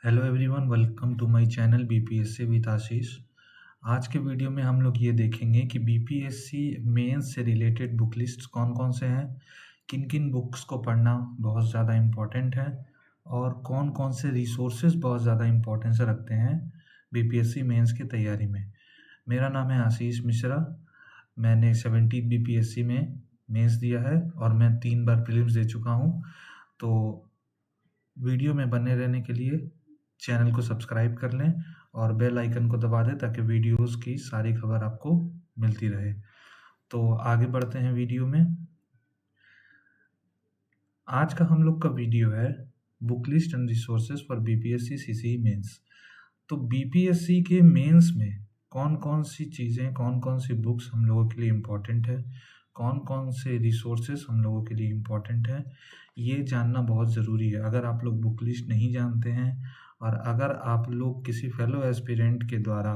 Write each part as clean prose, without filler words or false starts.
Hello everyone, welcome to my channel BPSC with Ashish. आज के video में हम लोग ये देखेंगे कि बीपीएससी मेंस से रिलेटेड बुक लिस्ट कौन-कौन से हैं, किन-किन बुक्स को पढ़ना बहुत ज़्यादा इम्पोर्टेंट है और कौन-कौन से रिसोर्सेज बहुत ज़्यादा इम्पोर्टेंस रखते हैं बीपीएससी मेंस की तैयारी में। मेरा नाम है आशीष मिश्रा। मैंने 17 बीपीएससी में मेंस दिया है और मैं 3 बार प्रीलिम्स दे चुका हूँ। तो वीडियो में बने रहने के लिए चैनल को सब्सक्राइब कर लें और बेल आइकन को दबा दें ताकि वीडियोस की सारी खबर आपको मिलती रहे। तो आगे बढ़ते हैं वीडियो में। आज का हम लोग का वीडियो है book list and resources for BPSC CCE mains. तो बीपीएससी के मेंस में कौन-कौन सी चीज़ें, कौन-कौन सी बुक्स हम लोगों के लिए इम्पोर्टेंट है, कौन-कौन से रिसोर्सेज हम लोगों के लिए इम्पोर्टेंट है, ये जानना बहुत ज़रूरी है। अगर आप लोग बुक लिस्ट नहीं जानते हैं और अगर आप लोग किसी फेलो एस्पिरेंट के द्वारा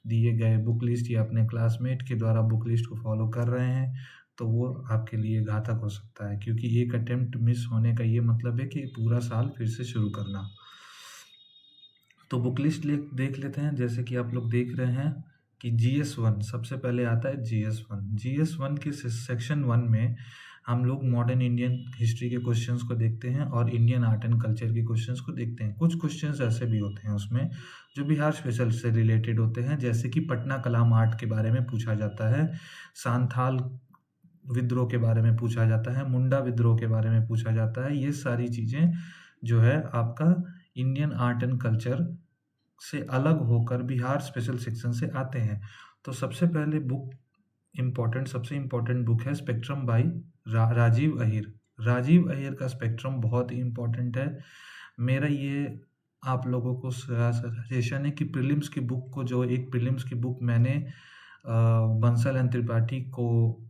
दिए गए बुक लिस्ट या अपने क्लासमेट के द्वारा बुक लिस्ट को फॉलो कर रहे हैं, तो वो आपके लिए घातक हो सकता है, क्योंकि एक अटेम्प्ट मिस होने का ये मतलब है कि पूरा साल फिर से शुरू करना। तो बुक लिस्ट देख लेते हैं। जैसे कि आप लोग देख रहे हैं कि GS1 सबसे पहले आता है। GS1 के सेक्शन 1 में हम लोग मॉडर्न इंडियन हिस्ट्री के क्वेश्चंस को देखते हैं और इंडियन आर्ट एंड कल्चर के क्वेश्चंस को देखते हैं। कुछ क्वेश्चंस ऐसे भी होते हैं उसमें जो बिहार स्पेशल से रिलेटेड होते हैं, जैसे कि पटना कलाम आर्ट के बारे में पूछा जाता है, सांथाल विद्रोह के बारे में पूछा जाता है, मुंडा विद्रोह के बारे में पूछा जाता है। ये सारी चीज़ें जो है आपका इंडियन आर्ट एंड कल्चर से अलग होकर बिहार स्पेशल सेक्शन से आते हैं। तो सबसे पहले सबसे इम्पोर्टेंट बुक है स्पेक्ट्रम बाई राजीव अहिर। राजीव अहिर का स्पेक्ट्रम बहुत ही इम्पोर्टेंट है। मेरा ये आप लोगों को सजेशन है कि प्रीलिम्स की बुक को, जो एक प्रीलिम्स की बुक मैंने बंसल एंड त्रिपाठी को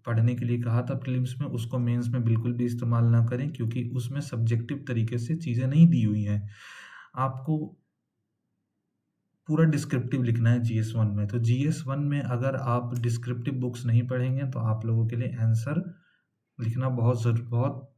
पढ़ने के लिए कहा था प्रीलिम्स में, उसको मेंस में बिल्कुल भी इस्तेमाल ना करें, क्योंकि उसमें सब्जेक्टिव तरीके से चीज़ें नहीं दी हुई हैं। आपको पूरा डिस्क्रिप्टिव लिखना है GS1 में। तो GS1 में अगर आप डिस्क्रिप्टिव बुक्स नहीं पढ़ेंगे तो आप लोगों के लिए आंसर लिखना बहुत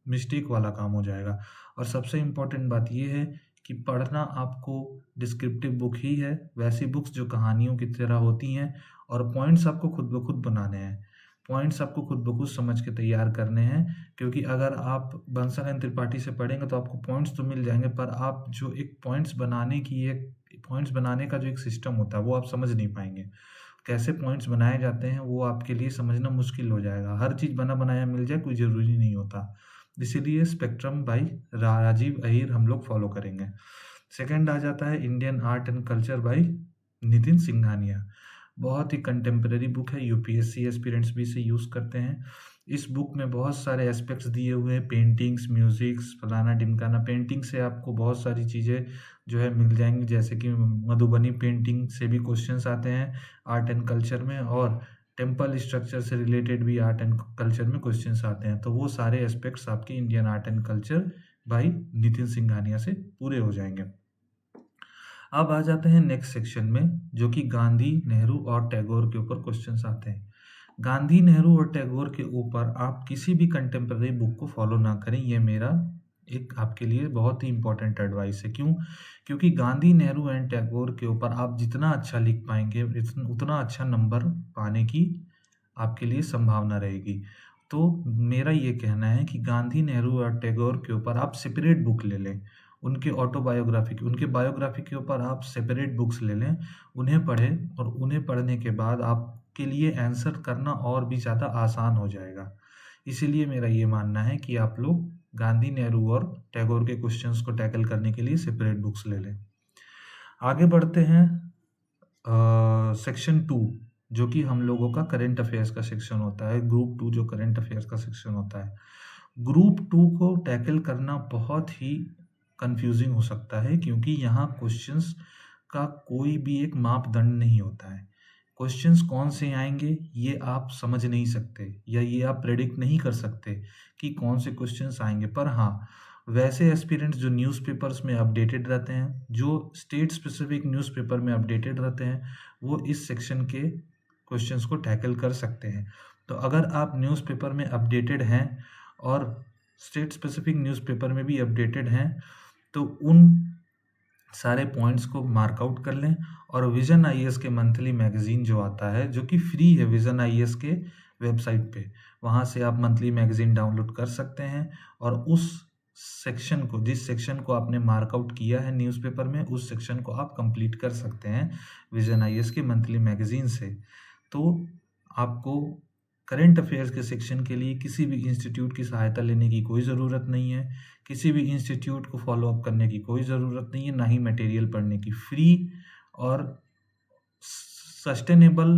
मिस्टेक वाला काम हो जाएगा। और सबसे इम्पोर्टेंट बात ये है कि पढ़ना आपको डिस्क्रिप्टिव बुक ही है, वैसी बुक्स जो कहानियों की तरह होती हैं, और पॉइंट्स आपको खुद ब खुद बनाने हैं। पॉइंट्स आपको खुद ब खुद समझ के तैयार करने हैं, क्योंकि अगर आप बंसल एंड त्रिपाठी से पढ़ेंगे तो आपको पॉइंट्स तो मिल जाएंगे, पर आप जो एक पॉइंट्स बनाने का जो एक सिस्टम होता है वो आप समझ नहीं पाएंगे। कैसे पॉइंट्स बनाए जाते हैं वो आपके लिए समझना मुश्किल हो जाएगा। हर चीज़ बना बनाया मिल जाए कोई ज़रूरी नहीं होता। इसीलिए स्पेक्ट्रम बाई राजीव अहिर हम लोग फॉलो करेंगे। सेकंड आ जाता है Indian art and culture by Nitin Singhania. बहुत ही कंटेम्प्रेरी बुक है, यूपीएससी एस्पिरेंट्स भी इसे यूज़ करते हैं। इस बुक में बहुत सारे एस्पेक्ट्स दिए हुए हैं, पेंटिंग्स, म्यूजिक्स, फलाना ढिमकाना। पेंटिंग से आपको बहुत सारी चीज़ें जो है मिल जाएंगी, जैसे कि मधुबनी पेंटिंग से भी क्वेश्चंस आते हैं आर्ट एंड कल्चर में, और टेम्पल स्ट्रक्चर से रिलेटेड भी आर्ट एंड कल्चर में क्वेश्चंस आते हैं। तो वो सारे एस्पेक्ट्स आपके Indian art and culture by Nitin Singhania से पूरे हो जाएंगे। अब आ जाते हैं नेक्स्ट सेक्शन में, जो कि गांधी, नेहरू और टैगोर के ऊपर क्वेश्चंस आते हैं। गांधी, नेहरू और टैगोर के ऊपर आप किसी भी कंटेम्प्रेरी बुक को फॉलो ना करें, ये मेरा एक आपके लिए बहुत ही इंपॉर्टेंट एडवाइस है। क्यों? क्योंकि गांधी, नेहरू एंड टैगोर के ऊपर आप जितना अच्छा लिख पाएंगे उतना अच्छा नंबर पाने की आपके लिए संभावना रहेगी। तो मेरा ये कहना है कि गांधी, नेहरू और टैगोर के ऊपर आप सेपरेट बुक ले लें। उनके बायोग्राफी के ऊपर आप सेपरेट बुक्स ले लें, उन्हें पढ़ें, और उन्हें पढ़ने के बाद आपके लिए आंसर करना और भी ज़्यादा आसान हो जाएगा। इसीलिए मेरा ये मानना है कि आप लोग गांधी, नेहरू और टैगोर के क्वेश्चंस को टैकल करने के लिए सेपरेट बुक्स ले लें। आगे बढ़ते हैं सेक्शन 2, जो कि हम लोगों का करंट अफेयर्स का सेक्शन होता है। ग्रुप 2 जो करंट अफेयर्स का सेक्शन होता है, ग्रुप 2 को टैकल करना बहुत ही कंफ्यूजिंग हो सकता है, क्योंकि यहाँ क्वेश्चंस का कोई भी एक मापदंड नहीं होता है। क्वेश्चंस कौन से आएंगे ये आप समझ नहीं सकते, या ये आप प्रेडिक्ट नहीं कर सकते कि कौन से क्वेश्चंस आएंगे। पर हाँ, वैसे एस्पिरेंट्स जो न्यूज़पेपर्स में अपडेटेड रहते हैं, जो स्टेट स्पेसिफिक न्यूज़पेपर में अपडेटेड रहते हैं, वो इस सेक्शन के क्वेश्चंस को टैकल कर सकते हैं। तो अगर आप न्यूज़पेपर में अपडेटेड हैं और स्टेट स्पेसिफिक न्यूज़पेपर में भी अपडेटेड हैं, तो उन सारे पॉइंट्स को मार्कआउट कर लें और विजन आईएएस के मंथली मैगजीन जो आता है, जो कि फ्री है विजन आईएएस के वेबसाइट पे, वहाँ से आप मंथली मैगजीन डाउनलोड कर सकते हैं और उस सेक्शन को, जिस सेक्शन को आपने मार्कआउट किया है न्यूज़पेपर में, उस सेक्शन को आप कंप्लीट कर सकते हैं विजन आईएएस के मंथली मैगजीन से। तो आपको करंट अफेयर्स के सेक्शन के लिए किसी भी इंस्टीट्यूट की सहायता लेने की कोई ज़रूरत नहीं है, किसी भी इंस्टीट्यूट को फॉलो अप करने की कोई ज़रूरत नहीं है, ना ही मटेरियल पढ़ने की। फ्री और सस्टेनेबल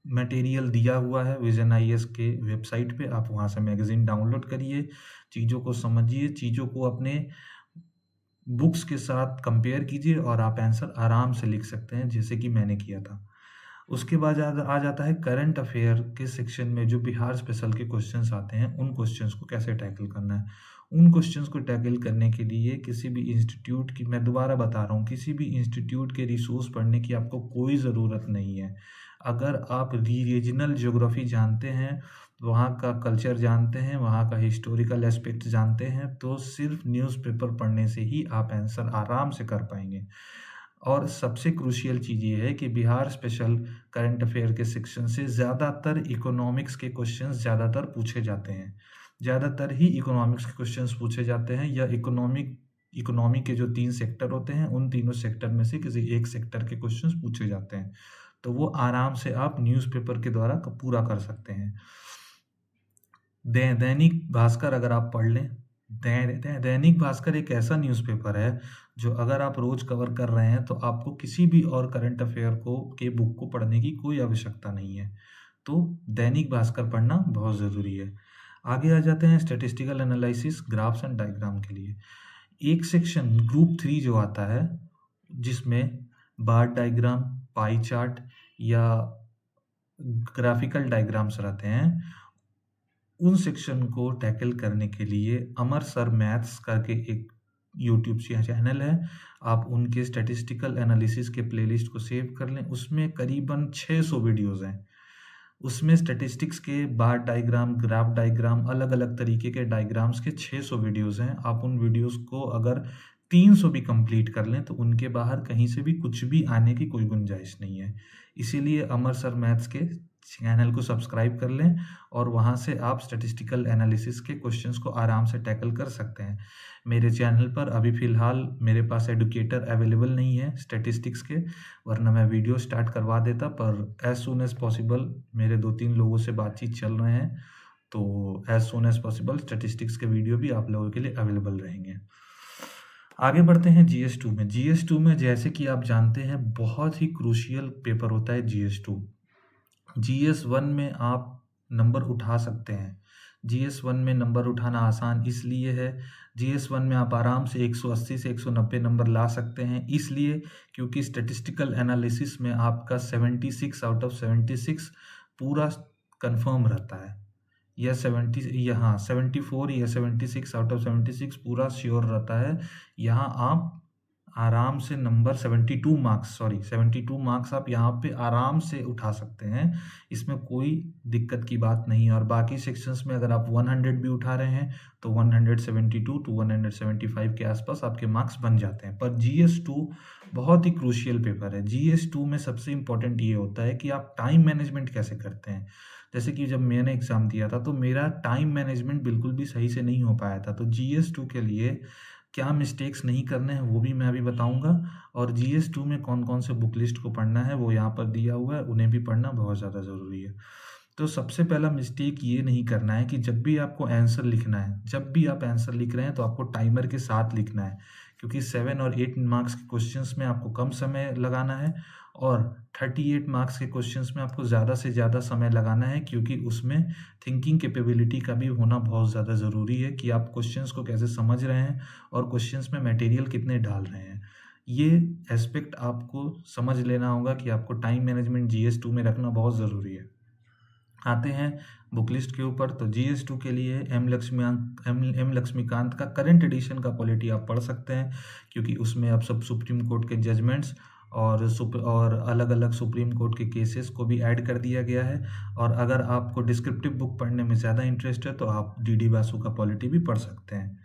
मटेरियल दिया हुआ है विजन आईएएस के वेबसाइट पे, आप वहाँ से मैगज़ीन डाउनलोड करिए, चीज़ों को समझिए, चीज़ों को अपने बुक्स के साथ कंपेयर कीजिए और आप आंसर आराम से लिख सकते हैं, जैसे कि मैंने किया था। उसके बाद आ जाता है करंट अफेयर के सेक्शन में जो बिहार स्पेशल के क्वेश्चंस आते हैं, उन क्वेश्चंस को कैसे टैकल करना है। उन क्वेश्चंस को टैकल करने के लिए किसी भी इंस्टीट्यूट की, मैं दोबारा बता रहा हूँ, किसी भी इंस्टीट्यूट के रिसोर्स पढ़ने की आपको कोई ज़रूरत नहीं है। अगर आप रीजनल ज्योग्राफी जानते हैं, वहाँ का कल्चर जानते हैं, वहाँ का हिस्टोरिकल एस्पेक्ट जानते हैं, तो सिर्फ न्यूज़पेपर पढ़ने से ही आप आंसर आराम से कर पाएंगे। और सबसे क्रूशियल चीज़ ये है कि बिहार स्पेशल करंट अफेयर के सेक्शन से ज़्यादातर इकोनॉमिक्स के क्वेश्चंस ज़्यादातर पूछे जाते हैं। ज़्यादातर ही इकोनॉमिक्स के क्वेश्चंस पूछे जाते हैं, या इकोनॉमी के जो 3 सेक्टर होते हैं, उन तीनों सेक्टर में से किसी एक सेक्टर के क्वेश्चंस पूछे जाते हैं। तो वो आराम से आप न्यूज़पेपर के द्वारा पूरा कर सकते हैं। दैनिक भास्कर अगर आप पढ़ लें, दैनिक भास्कर एक ऐसा न्यूज़पेपर है जो अगर आप रोज कवर कर रहे हैं तो आपको किसी भी और करंट अफेयर के बुक को पढ़ने की कोई आवश्यकता नहीं है। तो दैनिक भास्कर पढ़ना बहुत ज़रूरी है। आगे आ जाते हैं statistical analysis, graphs and diagram के लिए। एक सेक्शन ग्रुप 3 जो आता है, जिसमें बार डायग्राम, पाई चार्ट या ग्राफिकल डायग्राम्स रहते हैं, उन सेक्शन को टैकल करने के लिए अमर सर मैथ्स करके एक यूट्यूब चैनल है। आप उनके स्टैटिस्टिकल एनालिसिस के प्लेलिस्ट को सेव कर लें, उसमें करीबन 600 वीडियोज़ हैं। उसमें स्टैटिस्टिक्स के बार डायग्राम, ग्राफ डायग्राम, अलग-अलग तरीके के डायग्राम्स के 600 वीडियोज़ हैं। आप उन वीडियोज़ को अगर 300 भी कंप्लीट कर लें तो उनके बाहर कहीं से भी कुछ भी आने की कोई गुंजाइश नहीं है। इसीलिए अमर सर मैथ्स के चैनल को सब्सक्राइब कर लें और वहाँ से आप स्टैटिस्टिकल एनालिसिस के क्वेश्चंस को आराम से टैकल कर सकते हैं। मेरे चैनल पर अभी फ़िलहाल मेरे पास एडुकेटर अवेलेबल नहीं है स्टैटिस्टिक्स के, वरना मैं वीडियो स्टार्ट करवा देता, पर एज़ सून एज़ पॉसिबल मेरे 2-3 लोगों से बातचीत चल रहे हैं, तो as soon as possible statistics के वीडियो भी आप लोगों के लिए अवेलेबल रहेंगे। आगे बढ़ते हैं GS2 में। GS2 में जैसे कि आप जानते हैं बहुत ही क्रूशियल पेपर होता है GS2। GS1 में आप नंबर उठा सकते हैं। GS1 में नंबर उठाना आसान इसलिए है, GS1 में आप आराम से 180 से 190 नंबर ला सकते हैं, इसलिए क्योंकि स्टैटिस्टिकल एनालिसिस में आपका 76 आउट ऑफ 76 पूरा कंफर्म रहता है, या 74 या 76 आउट ऑफ 76 पूरा श्योर रहता है। यहाँ आप आराम से नंबर 72 मार्क्स आप यहाँ पे आराम से उठा सकते हैं, इसमें कोई दिक्कत की बात नहीं है। और बाकी सेक्शंस में अगर आप 100 भी उठा रहे हैं तो 172 टू 175 के आसपास आपके मार्क्स बन जाते हैं। पर GS2 बहुत ही क्रूशियल पेपर है। GS2 में सबसे इम्पोर्टेंट ये होता है कि आप टाइम मैनेजमेंट कैसे करते हैं। जैसे कि जब मैंने एग्ज़ाम दिया था तो मेरा टाइम मैनेजमेंट बिल्कुल भी सही से नहीं हो पाया था, तो GS2 के लिए क्या मिस्टेक्स नहीं करने हैं वो भी मैं अभी बताऊंगा, और GS2 में कौन कौन से बुक लिस्ट को पढ़ना है वो यहाँ पर दिया हुआ है, उन्हें भी पढ़ना बहुत ज़्यादा ज़रूरी है। तो सबसे पहला मिस्टेक ये नहीं करना है कि जब भी आपको आंसर लिखना है, जब भी आप आंसर लिख रहे हैं तो आपको टाइमर के साथ लिखना है, क्योंकि 7 और 8 मार्क्स के क्वेश्चंस में आपको कम समय लगाना है और 38 मार्क्स के क्वेश्चंस में आपको ज़्यादा से ज़्यादा समय लगाना है, क्योंकि उसमें थिंकिंग कैपेबिलिटी का भी होना बहुत ज़्यादा ज़रूरी है कि आप क्वेश्चंस को कैसे समझ रहे हैं और क्वेश्चंस में मटेरियल कितने डाल रहे हैं। ये एस्पेक्ट आपको समझ लेना होगा कि आपको टाइम मैनेजमेंट GS2 में रखना बहुत ज़रूरी है। आते हैं बुक लिस्ट के ऊपर, तो GS2 के लिए एम लक्ष्मीकांत का करंट एडिशन का पॉलिटी आप पढ़ सकते हैं, क्योंकि उसमें अब सब सुप्रीम कोर्ट के जजमेंट्स और अलग अलग सुप्रीम कोर्ट के केसेस को भी ऐड कर दिया गया है। और अगर आपको डिस्क्रिप्टिव बुक पढ़ने में ज़्यादा इंटरेस्ट है तो आप DD बासु का पॉलिटी भी पढ़ सकते हैं।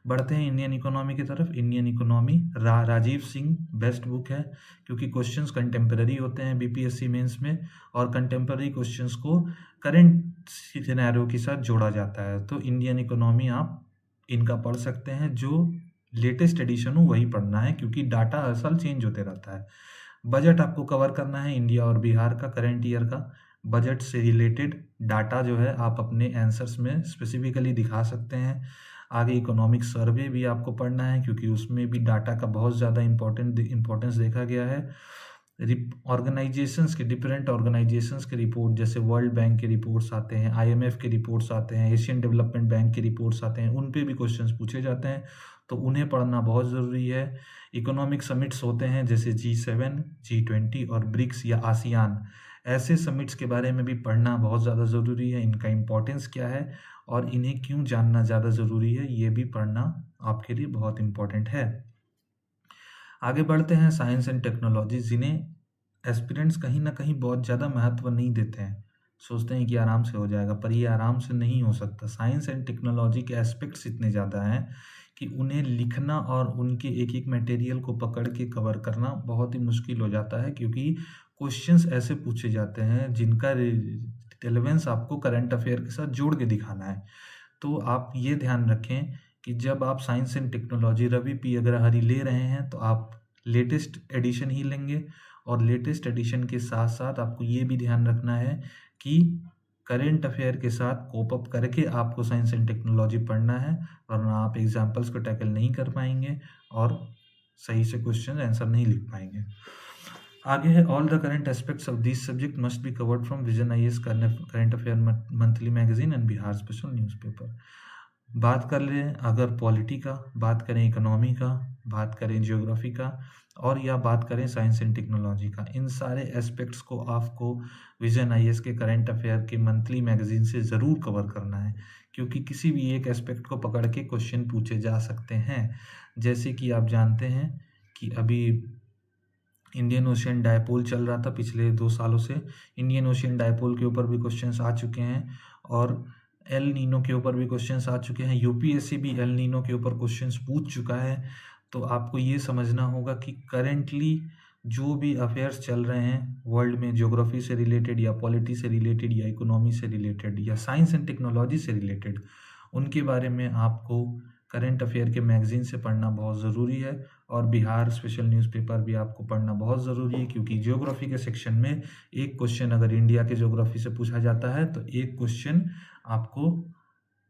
बढ़ते हैं इंडियन इकोनॉमी की तरफ। Indian economy Rajiv Singh best book है, क्योंकि क्वेश्चंस कंटेम्पररी होते हैं बीपीएससी मेंस में, और कंटेम्पररी क्वेश्चंस को करंट सिनेरियो के साथ जोड़ा जाता है। तो इंडियन इकोनॉमी आप इनका पढ़ सकते हैं, जो लेटेस्ट एडिशन हो वही पढ़ना है, क्योंकि डाटा हर साल चेंज होते रहता है। बजट आपको कवर करना है इंडिया और बिहार का करंट ईयर का। बजट से रिलेटेड डाटा जो है आप अपने आंसर्स में स्पेसिफिकली दिखा सकते हैं। आगे इकोनॉमिक सर्वे भी आपको पढ़ना है, क्योंकि उसमें भी डाटा का बहुत ज़्यादा इम्पोर्टेंस देखा गया है। ऑर्गेनाइजेशंस के, डिफरेंट ऑर्गेनाइजेशंस के रिपोर्ट, जैसे वर्ल्ड बैंक के रिपोर्ट्स आते हैं, आईएमएफ के रिपोर्ट्स आते हैं, एशियन डेवलपमेंट बैंक के रिपोर्ट्स आते हैं, उन पे भी क्वेश्चंस पूछे जाते हैं, तो उन्हें पढ़ना बहुत ज़रूरी है। इकोनॉमिक समिट्स होते हैं जैसे G7, G20 और ब्रिक्स या आसियान, ऐसे समिट्स के बारे में भी पढ़ना बहुत ज़्यादा ज़रूरी है। इनका इम्पोर्टेंस क्या है और इन्हें क्यों जानना ज़्यादा ज़रूरी है, ये भी पढ़ना आपके लिए बहुत इम्पोर्टेंट है। आगे बढ़ते हैं साइंस एंड टेक्नोलॉजी, जिन्हें एस्पिरेंट्स कहीं ना कहीं बहुत ज़्यादा महत्व नहीं देते हैं, सोचते हैं कि आराम से हो जाएगा, पर ये आराम से नहीं हो सकता। साइंस एंड टेक्नोलॉजी के एस्पेक्ट्स इतने ज़्यादा हैं कि उन्हें लिखना और उनके एक एक मटेरियल को पकड़ के कवर करना बहुत ही मुश्किल हो जाता है, क्योंकि क्वेश्चंस ऐसे पूछे जाते हैं जिनका रिलेवेंस आपको करंट अफेयर के साथ जोड़ के दिखाना है। तो आप ये ध्यान रखें कि जब आप science and technology Ravi P Agrahari ले रहे हैं तो आप लेटेस्ट एडिशन ही लेंगे, और लेटेस्ट एडिशन के साथ साथ आपको ये भी ध्यान रखना है कि करेंट अफेयर के साथ कोप अप करके आपको साइंस एंड टेक्नोलॉजी पढ़ना है, वरना आप एग्जाम्पल्स को टैकल नहीं कर पाएंगे और सही से क्वेश्चन आंसर नहीं लिख पाएंगे। आगे है all the current aspects of this subject must be covered from vision IAS current affair monthly magazine and Bihar special newspaper. बात कर लें अगर पॉलिटी का, बात करें इकोनॉमी का, बात करें ज्योग्राफी का, और या बात करें साइंस एंड टेक्नोलॉजी का, इन सारे एस्पेक्ट्स को आपको विजन आईएएस के करंट अफेयर के मंथली मैगजीन से ज़रूर कवर करना है, क्योंकि किसी भी एक एस्पेक्ट को पकड़ के क्वेश्चन पूछे जा सकते हैं। जैसे कि आप जानते हैं कि अभी इंडियन ओशियन डायपोल चल रहा था पिछले 2 सालों से, इंडियन ओशियन डायपोल के ऊपर भी क्वेश्चंस आ चुके हैं, और एल नीनो के ऊपर भी क्वेश्चंस आ चुके हैं। यूपीएससी भी एल नीनो के ऊपर क्वेश्चंस पूछ चुका है। तो आपको ये समझना होगा कि करेंटली जो भी अफेयर्स चल रहे हैं वर्ल्ड में, ज्योग्राफी से रिलेटेड या पॉलिटी से रिलेटेड या इकोनॉमी से रिलेटेड या साइंस एंड टेक्नोलॉजी से रिलेटेड, उनके बारे में आपको करंट अफेयर के मैगजीन से पढ़ना बहुत ज़रूरी है। और बिहार स्पेशल न्यूज़पेपर भी आपको पढ़ना बहुत ज़रूरी है, क्योंकि ज्योग्राफी के सेक्शन में एक क्वेश्चन अगर इंडिया के ज्योग्राफी से पूछा जाता है तो एक क्वेश्चन आपको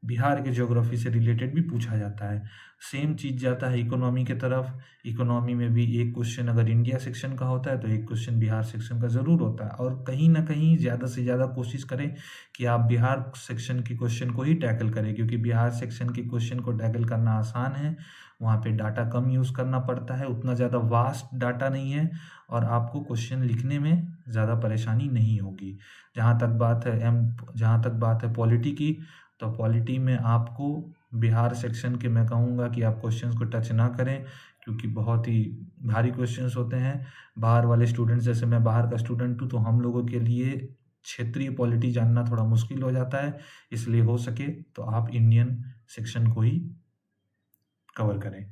बिहार के ज्योग्राफी से रिलेटेड भी पूछा जाता है। सेम चीज़ जाता है इकोनॉमी के तरफ, इकोनॉमी में भी एक क्वेश्चन अगर इंडिया सेक्शन का होता है तो एक क्वेश्चन बिहार सेक्शन का ज़रूर होता है। और कहीं ना कहीं ज़्यादा से ज़्यादा कोशिश करें कि आप बिहार सेक्शन के क्वेश्चन को ही टैकल करें, क्योंकि बिहार सेक्शन के क्वेश्चन को टैकल करना आसान है, वहाँ पे डाटा कम यूज़ करना पड़ता है, उतना ज़्यादा वास्ट डाटा नहीं है, और आपको क्वेश्चन लिखने में ज़्यादा परेशानी नहीं होगी। जहाँ तक बात है पॉलिटी की, तो पॉलिटी में आपको बिहार सेक्शन के मैं कहूँगा कि आप क्वेश्चंस को टच ना करें, क्योंकि बहुत ही भारी क्वेश्चंस होते हैं। बाहर वाले स्टूडेंट्स, जैसे मैं बाहर का स्टूडेंट हूँ, तो हम लोगों के लिए क्षेत्रीय पॉलिटी जानना थोड़ा मुश्किल हो जाता है, इसलिए हो सके तो आप इंडियन सेक्शन को ही कवर करें।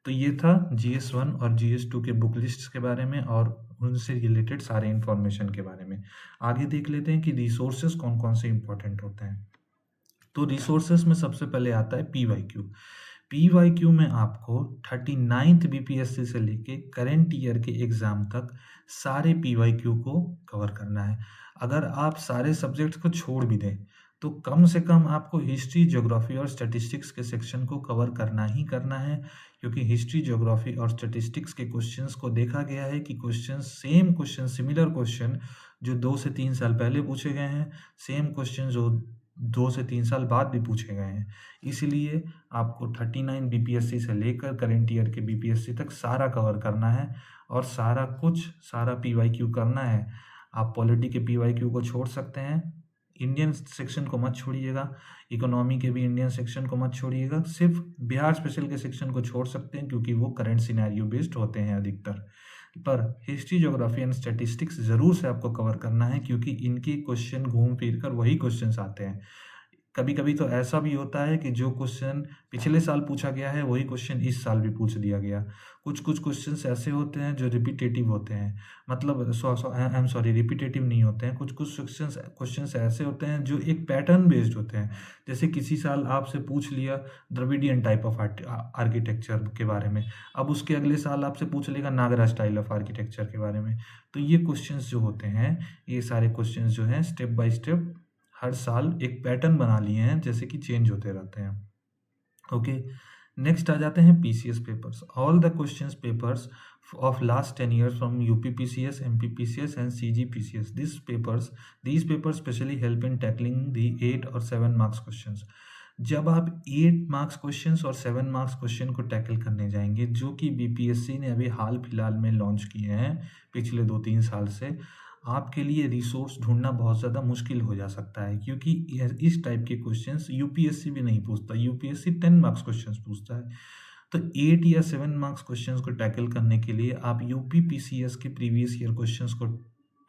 तो ये था GS1 और GS2 के बुक लिस्ट्स के बारे में और उनसे रिलेटेड सारे इन्फॉर्मेशन के बारे में। आगे देख लेते हैं कि रिसोर्सेज कौन कौन से इंपॉर्टेंट होते हैं। तो रिसोर्सेज में सबसे पहले आता है PYQ। PYQ में आपको 39th BPSC से लेके करेंट ईयर के एग्ज़ाम तक सारे PYQ को कवर करना है। अगर आप सारे सब्जेक्ट्स को छोड़ भी दें तो कम से कम आपको हिस्ट्री, ज्योग्राफी और स्टैटिस्टिक्स के सेक्शन को कवर करना ही करना है, क्योंकि हिस्ट्री, ज्योग्राफी और स्टैटिस्टिक्स के क्वेश्चंस को देखा गया है कि सिमिलर क्वेश्चन जो 2 से 3 साल पहले पूछे गए हैं, सेम क्वेश्चन जो 2 से 3 साल बाद भी पूछे गए हैं। इसलिए आपको 39 BPSC से लेकर करेंट ईयर के BPSC तक सारा कवर करना है और सारा PYQ करना है। आप पॉलिटी के PYQ को छोड़ सकते हैं, इंडियन सेक्शन को मत छोड़िएगा, इकोनॉमी के भी इंडियन सेक्शन को मत छोड़िएगा, सिर्फ बिहार स्पेशल के सेक्शन को छोड़ सकते हैं, क्योंकि वो करंट सिनेरियो बेस्ड होते हैं अधिकतर। पर हिस्ट्री, ज्योग्राफी एंड स्टैटिस्टिक्स ज़रूर से आपको कवर करना है, क्योंकि इनके क्वेश्चन घूम फिर कर वही क्वेश्चंस आते हैं। कभी कभी तो ऐसा भी होता है कि जो क्वेश्चन पिछले साल पूछा गया है वही क्वेश्चन इस साल भी पूछ दिया गया। कुछ कुछ क्वेश्चंस ऐसे होते हैं जो रिपीटेटिव होते हैं, मतलब आई एम सॉरी, रिपीटेटिव नहीं होते हैं। कुछ कुछ क्वेश्चंस ऐसे होते हैं जो एक पैटर्न बेस्ड होते हैं। जैसे किसी साल आपसे पूछ लिया द्रविडियन टाइप ऑफ आर्किटेक्चर के बारे में, अब उसके अगले साल आपसे पूछ लेगा नागरा स्टाइल ऑफ आर्किटेक्चर के बारे में। तो ये क्वेश्चंस जो होते हैं, ये सारे क्वेश्चंस जो हैं स्टेप बाय स्टेप हर साल एक पैटर्न बना लिए हैं, जैसे कि चेंज होते रहते हैं। ओके, नेक्स्ट आ जाते हैं PCS papers. All the questions papers of last 10 years from UPPCS, MPPCS and CGPCS. These papers specially help in tackling the 8 or 7 marks questions. जब आप 8 मार्क्स क्वेश्चंस और 7 मार्क्स क्वेश्चन को tackle करने जाएंगे, जो कि बीपीएससी ने अभी हाल फिलहाल में लॉन्च किए हैं पिछले 2-3 साल से, आपके लिए रिसोर्स ढूंढना बहुत ज़्यादा मुश्किल हो जा सकता है, क्योंकि इस टाइप के क्वेश्चंस यूपीएससी भी नहीं पूछता। यूपीएससी 10 मार्क्स क्वेश्चंस पूछता है। तो 8 या 7 मार्क्स क्वेश्चंस को टैकल करने के लिए आप यूपीपीसीएस के प्रीवियस ईयर क्वेश्चंस को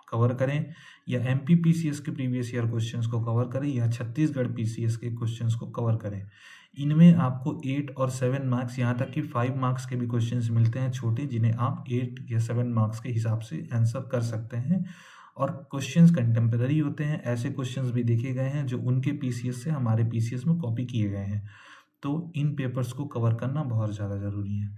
कवर करें, या एमपीपीसीएस के प्रीवियस ईयर क्वेश्चंस को कवर करें, या छत्तीसगढ़ पीसीएस के क्वेश्चंस को कवर करें। इनमें आपको 8 और 7 मार्क्स, यहाँ तक कि 5 मार्क्स के भी क्वेश्चंस मिलते हैं छोटे, जिन्हें आप 8 या 7 मार्क्स के हिसाब से आंसर कर सकते हैं। और क्वेश्चंस कंटेम्प्रेरी होते हैं। ऐसे क्वेश्चंस भी देखे गए हैं जो उनके पीसीएस से हमारे पीसीएस में कॉपी किए गए हैं। तो इन पेपर्स को कवर करना बहुत ज़्यादा ज़रूरी है।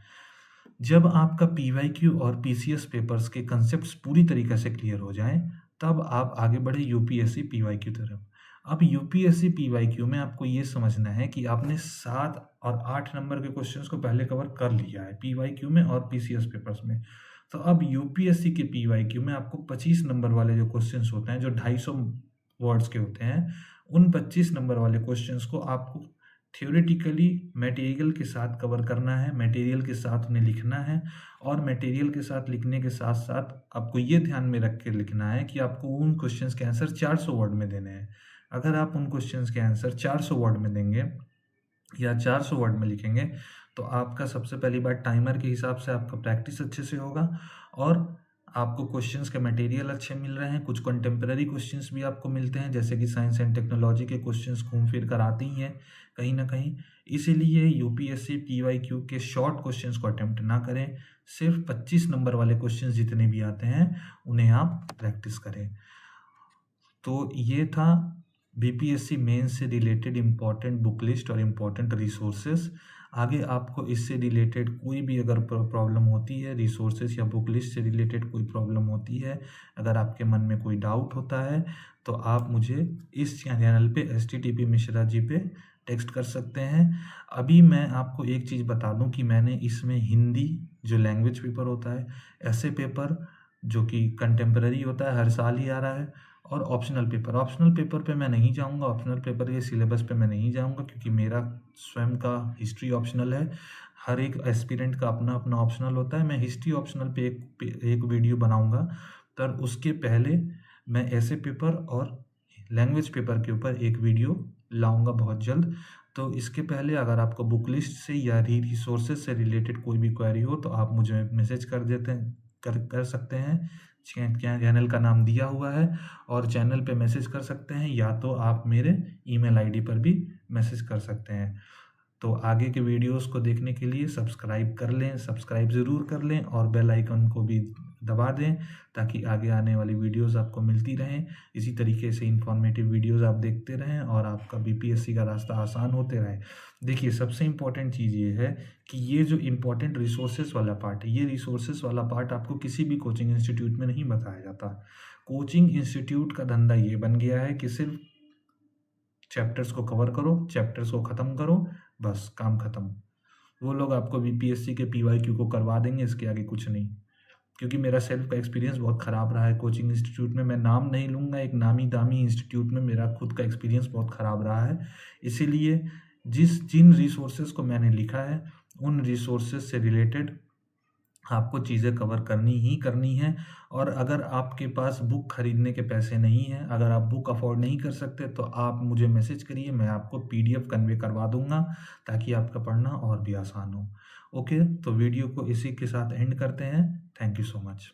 जब आपका पीवाईक्यू और पीसीएस पेपर्स के कंसेप्ट्स पूरी तरीके से क्लियर हो जाएं, तब आप आगे बढ़े यूपीएससी पीवाईक्यू तरफ। अब यूपीएससी पीवाईक्यू में आपको ये समझना है कि आपने 7 और 8 नंबर के क्वेश्चंस को पहले कवर कर लिया है पीवाईक्यू में और पीसीएस पेपर्स में। तो अब यूपीएससी के पीवाईक्यू में आपको 25 नंबर वाले जो क्वेश्चंस होते हैं, जो 250 वर्ड्स के होते हैं, उन 25 नंबर वाले क्वेश्चंस को आपको थ्योरेटिकली मटेरियल के साथ कवर करना है, मटेरियल के साथ उन्हें लिखना है। और मटेरियल के साथ लिखने के साथ साथ आपको ये ध्यान में रख के लिखना है कि आपको उन क्वेश्चंस के आंसर 400 वर्ड में देने हैं। अगर आप उन क्वेश्चंस के आंसर 400 वर्ड में देंगे या 400 वर्ड में लिखेंगे, तो आपका सबसे पहली बात टाइमर के हिसाब से आपका प्रैक्टिस अच्छे से होगा, और आपको क्वेश्चंस के मटेरियल अच्छे मिल रहे हैं। कुछ कंटेम्प्रेरी क्वेश्चंस भी आपको मिलते हैं, जैसे कि साइंस एंड टेक्नोलॉजी के क्वेश्चंस घूम फिर कर आते ही हैं कहीं ना कहीं। इसीलिए यूपीएससी पीवाईक्यू के शॉर्ट क्वेश्चंस को अटेम्प्ट ना करें, सिर्फ 25 नंबर वाले क्वेश्चंस जितने भी आते हैं उन्हें आप प्रैक्टिस करें। तो ये था बीपीएससी मेंस से रिलेटेड इम्पॉर्टेंट बुक लिस्ट और इम्पॉर्टेंट रिसोर्सेज। आगे आपको इससे रिलेटेड कोई भी अगर प्रॉब्लम होती है, रिसोर्सेज या बुक लिस्ट से रिलेटेड कोई प्रॉब्लम होती है, अगर आपके मन में कोई डाउट होता है, तो आप मुझे इस चैनल पे STTP मिश्रा जी पे टेक्स्ट कर सकते हैं। अभी मैं आपको एक चीज़ बता दूं कि मैंने इसमें हिंदी जो लैंग्वेज पेपर होता है, ऐसे पेपर जो कि कंटेम्प्रेरी होता है, हर साल ही आ रहा है, और ऑप्शनल पेपर पे मैं नहीं जाऊंगा, ऑप्शनल पेपर के सिलेबस पे मैं नहीं जाऊंगा, क्योंकि मेरा स्वयं का हिस्ट्री ऑप्शनल है। हर एक एस्पिरेंट का अपना अपना ऑप्शनल होता है। मैं हिस्ट्री ऑप्शनल पे एक वीडियो बनाऊंगा, पर उसके पहले मैं ऐसे पेपर और लैंग्वेज पेपर के ऊपर एक वीडियो लाऊंगा बहुत जल्द। तो इसके पहले अगर आपको बुक लिस्ट से या रिसोर्सेज से रिलेटेड कोई भी क्वेरी हो, तो आप मुझे मैसेज कर सकते हैं। चैनल का नाम दिया हुआ है, और चैनल पे मैसेज कर सकते हैं, या तो आप मेरे ईमेल आईडी पर भी मैसेज कर सकते हैं। तो आगे के वीडियोस को देखने के लिए सब्सक्राइब ज़रूर कर लें, और बेल आइकन को भी दबा दें, ताकि आगे आने वाली वीडियोस आपको मिलती रहें। इसी तरीके से इंफॉर्मेटिव वीडियोस आप देखते रहें और आपका बीपीएससी का रास्ता आसान होते रहे। देखिए, सबसे इम्पोर्टेंट चीज़ ये है कि ये जो इम्पोर्टेंट रिसोर्सेज वाला पार्ट है, ये रिसोर्सेज वाला पार्ट आपको किसी भी कोचिंग इंस्टीट्यूट में नहीं बताया जाता। कोचिंग इंस्टीट्यूट का धंधा ये बन गया है कि सिर्फ चैप्टर्स को कवर करो, चैप्टर्स को ख़त्म करो, बस काम ख़त्म। वो लोग आपको बीपीएससी के पीवाईक्यू को करवा देंगे, इसके आगे कुछ नहीं। क्योंकि मेरा सेल्फ का एक्सपीरियंस बहुत ख़राब रहा है कोचिंग इंस्टीट्यूट में। मैं नाम नहीं लूँगा, एक नामी दामी इंस्टीट्यूट में मेरा खुद का एक्सपीरियंस बहुत ख़राब रहा है। इसीलिए जिन रिसोर्सेज को मैंने लिखा है, उन रिसोर्सेज से रिलेटेड आपको चीज़ें कवर करनी ही करनी है। और अगर आपके पास बुक खरीदने के पैसे नहीं हैं, अगर आप बुक अफोर्ड नहीं कर सकते, तो आप मुझे मैसेज करिए, मैं आपको PDF कन्वे करवा दूंगा, ताकि आपका पढ़ना और भी आसान हो। ओके, तो वीडियो को इसी के साथ एंड करते हैं। Thank you so much.